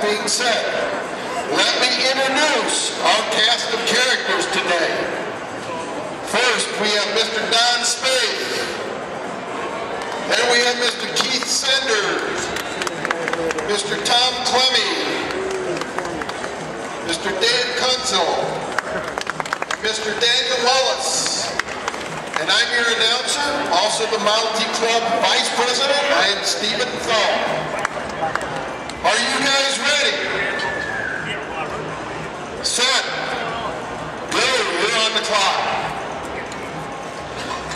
being said, let me introduce our cast of characters today. First, we have Mr. Don Spade. Then we have Mr. Keith Senders, Mr. Tom Clemmy, Mr. Dave Kunzel, Mr. Daniel Wallace, and I'm your announcer, also the Model T Club Vice President. I am Stephen Thal. Are you guys ready? Set. Go, you're on the clock.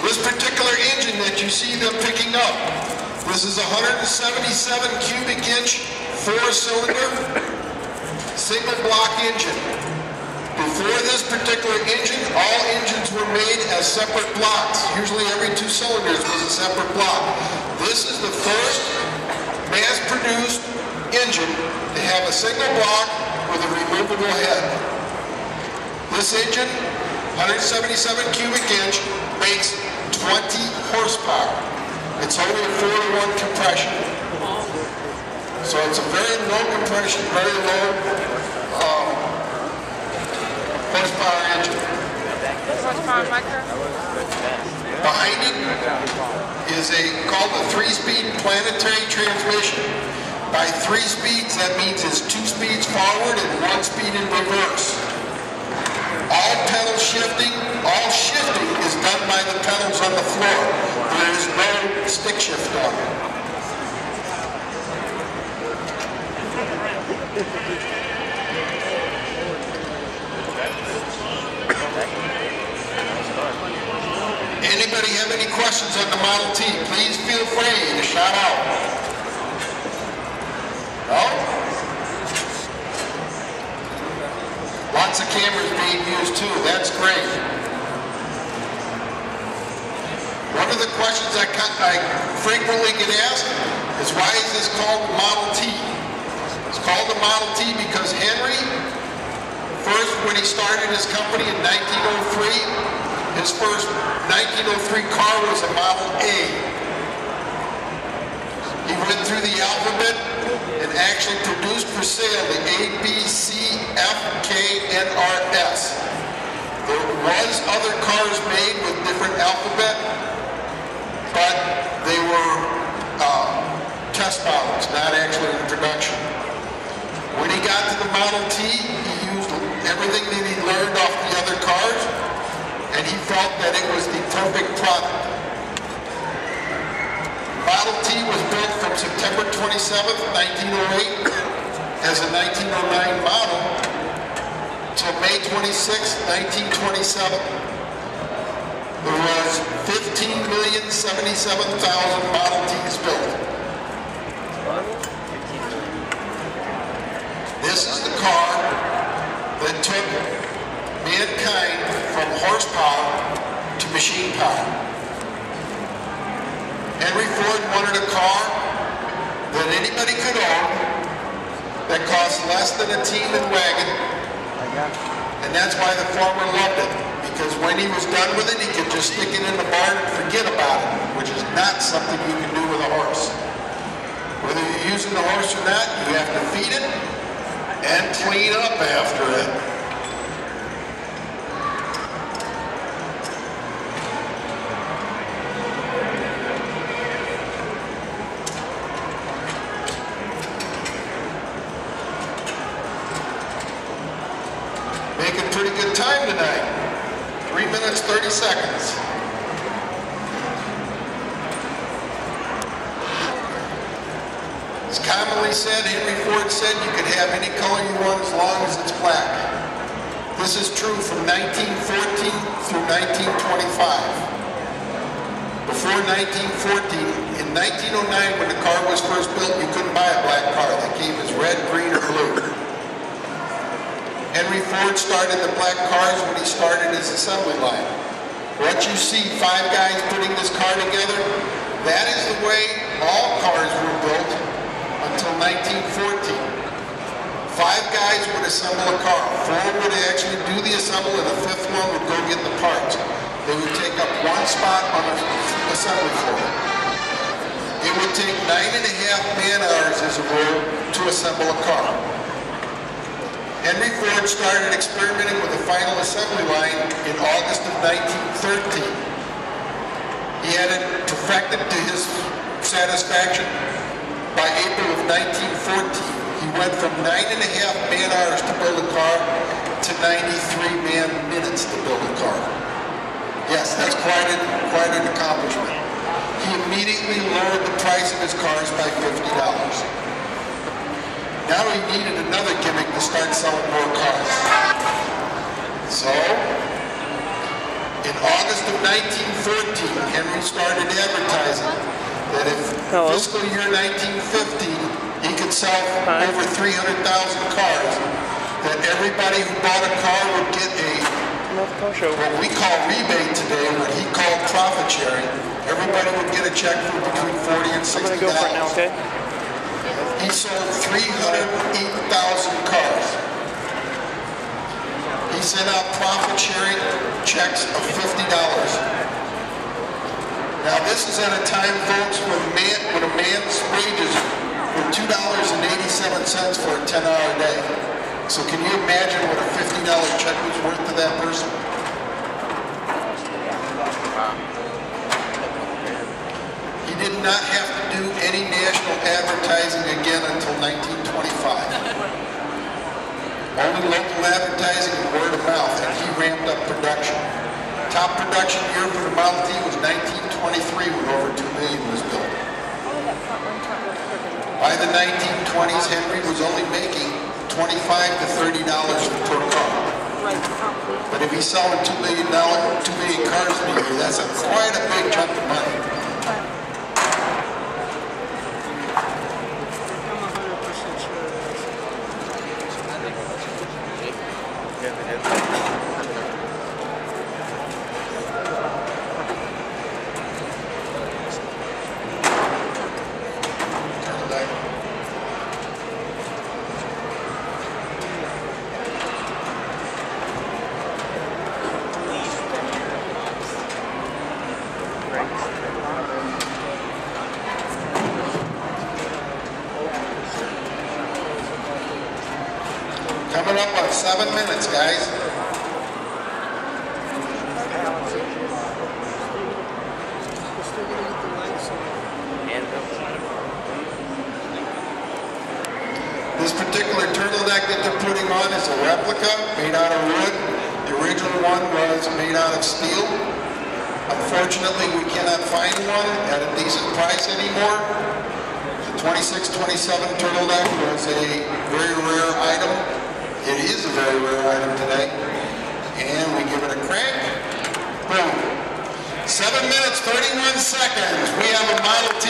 This particular engine that you see them picking up, this is a 177 cubic inch, 4-cylinder, single block engine. Before this particular engine, all engines were made as separate blocks. Usually every 2 cylinders was a separate block. This is the first mass-produced engine to have a single block with a removable head. This engine, 177 cubic inch, makes 20 horsepower. It's only a 4-to-1 compression. So it's a very low compression, very low horsepower engine. Horsepower micro? Behind it is called a 3-speed planetary transmission. By 3 speeds, that means it's 2 speeds forward and 1 speed in reverse. All pedal shifting, all shifting is done by the pedals on the floor. There is no stick shift on it. Anybody have any questions on the Model T? Please feel free to shout out. No? Lots of cameras being used too. That's great. One of the questions I frequently get asked is, why is this called the Model T? It's called the Model T because Henry, first when he started his company in 1903, his first 1903 car was a Model A. He went through the alphabet and actually produced for sale the A, B, C, F, K, and R, S. There was other cars made with different alphabet, but they were test models, not actually in production. When he got to the Model T, he used everything that he learned off the other cars, and he felt that it was the perfect product. Model T was built from September 27th, 1908 as a 1909 model till May 26th, 1927. There was 15,077,000 Model Ts built. This is the car that took mankind from horsepower to machine power. Henry Ford wanted a car that anybody could own that cost less than a team and wagon, and that's why the farmer loved it, because when he was done with it, he could just stick it in the barn and forget about it, which is not something you can do with a horse. Whether you're using the horse or not, you have to feed it and clean up after it. Making pretty good time tonight. 3 minutes, 30 seconds. It's commonly said, Henry Ford said, you can have any color you want as long as it's black. This is true from 1914 through 1925. Before 1914, in 1909 when the car was first built, you couldn't buy a black car. They came as red, green, or blue. Henry Ford started the black cars when he started his assembly line. What you see 5 guys putting this car together, that is the way all cars were built until 1914. 5 guys would assemble a car. 4 would actually do the assembly, and the 5th one would go get the parts. They would take up 1 spot on the assembly floor. It would take 9.5 man-hours as a rule to assemble a car. Henry Ford started experimenting with the final assembly line in August of 1913. He had it perfected to his satisfaction by April of 1914. He went from 9.5 man-hours to build a car to 93 man-minutes to build a car. Yes, that's quite an accomplishment. He immediately lowered the price of his cars by $50. Now he needed another gimmick to start selling more cars. So, in August of 1914, Henry started advertising that if fiscal year 1915, he could sell over 300,000 cars, that everybody who bought a car would get what we call rebate today, what he called profit sharing. Everybody would get a check for between $40 and $60. I'm going to go for it now, okay? He sold 308,000 cars. He sent out profit sharing checks of $50. Now this is at a time, folks, when a man's wages were $2.87 for a 10-hour day. So can you imagine what a $50 check was worth to that person? He did not have to do any national advertising again until 1925. Only local advertising and word of mouth, and he ramped up production. Top production year for the Model T was 1923 when over 2 million was built. By the 1920s, Henry was only making $25 to $30 per car. But if he's selling 2 million cars a year, that's quite a big chunk of money. Coming up on 7 minutes, guys. This particular turtleneck that they're putting on is a replica made out of wood. The original one was made out of steel. Unfortunately, we cannot find one at a decent price anymore. The 2627 turtleneck was a very rare item. It is a very rare item today. And we give it a crank. Boom. 7 minutes, 31 seconds. We have a Model T